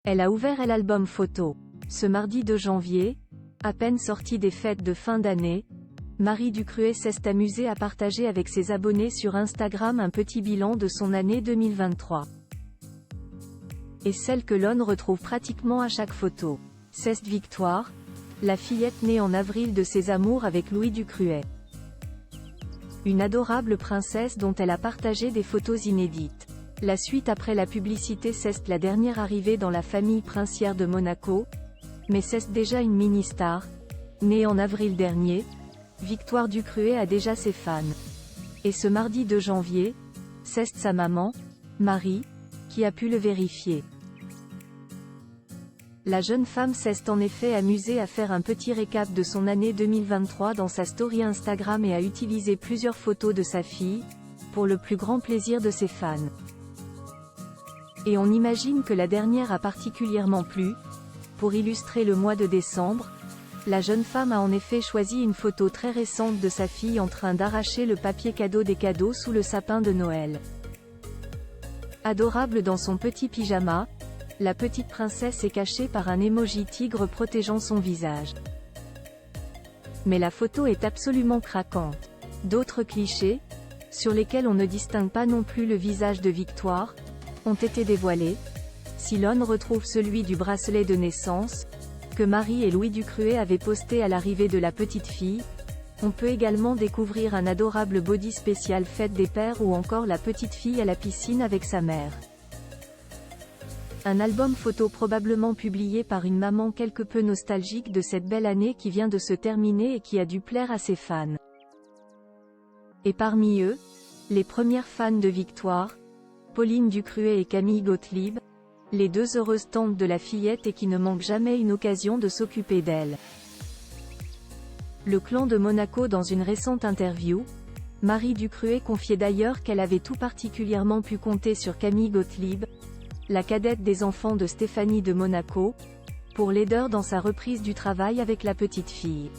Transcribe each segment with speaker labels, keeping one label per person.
Speaker 1: Elle a ouvert l'album photo. Ce mardi 2 janvier, à peine sortie des fêtes de fin d'année, Marie Ducruet s'est amusée à partager avec ses abonnés sur Instagram un petit bilan de son année 2023. Et celle que l'on retrouve pratiquement à chaque photo. C'est Victoire, la fillette née en avril de ses amours avec Louis Ducruet. Une adorable princesse dont elle a partagé des photos inédites. La suite après la publicité, c'est la dernière arrivée dans la famille princière de Monaco, mais c'est déjà une mini-star. Née en avril dernier, Victoire Ducruet a déjà ses fans. Et ce mardi 2 janvier, c'est sa maman, Marie, qui a pu le vérifier. La jeune femme s'est en effet amusée à faire un petit récap de son année 2023 dans sa story Instagram et a utilisé plusieurs photos de sa fille, pour le plus grand plaisir de ses fans. Et on imagine que la dernière a particulièrement plu. Pour illustrer le mois de décembre, la jeune femme a en effet choisi une photo très récente de sa fille en train d'arracher le papier cadeau des cadeaux sous le sapin de Noël. Adorable dans son petit pyjama, la petite princesse est cachée par un emoji tigre protégeant son visage. Mais la photo est absolument craquante. D'autres clichés, sur lesquels on ne distingue pas non plus le visage de Victoire, ont été dévoilés. Si l'on retrouve celui du bracelet de naissance, que Marie et Louis Ducruet avaient posté à l'arrivée de la petite fille, on peut également découvrir un adorable body spécial fête des pères ou encore la petite fille à la piscine avec sa mère. Un album photo probablement publié par une maman quelque peu nostalgique de cette belle année qui vient de se terminer et qui a dû plaire à ses fans. Et parmi eux, les premières fans de Victoire, Pauline Ducruet et Camille Gottlieb, les deux heureuses tantes de la fillette et qui ne manquent jamais une occasion de s'occuper d'elle. Le clan de Monaco. Dans une récente interview, Marie Ducruet confiait d'ailleurs qu'elle avait tout particulièrement pu compter sur Camille Gottlieb, la cadette des enfants de Stéphanie de Monaco, pour l'aider dans sa reprise du travail avec la petite fille.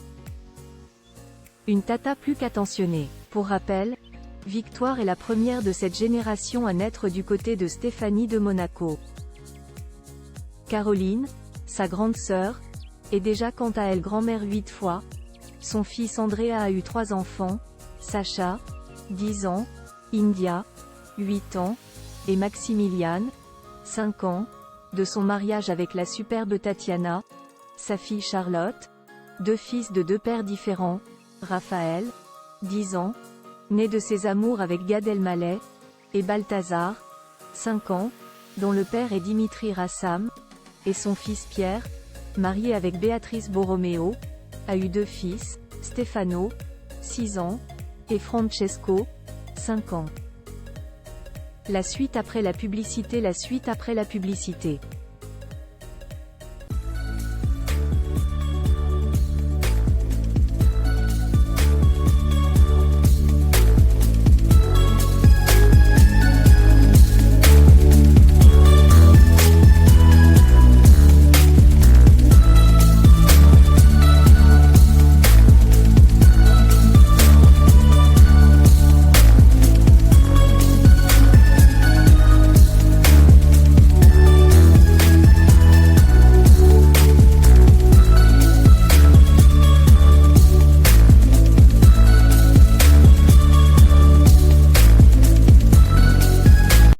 Speaker 1: Une tata plus qu'attentionnée. Pour rappel, Victoire est la première de cette génération à naître du côté de Stéphanie de Monaco. Caroline, sa grande sœur, est déjà quant à elle grand-mère 8 fois. Son fils Andrea a eu 3 enfants, Sacha, 10 ans, India, 8 ans, et Maximiliane, 5 ans, de son mariage avec la superbe Tatiana, sa fille Charlotte, 2 fils de 2 pères différents, Raphaël, 10 ans, né de ses amours avec Gad Elmaleh, et Balthazar, 5 ans, dont le père est Dimitri Rassam, et son fils Pierre, marié avec Béatrice Borromeo, a eu 2 fils, Stefano, 6 ans, et Francesco, 5 ans. La suite après la publicité. La suite après la publicité.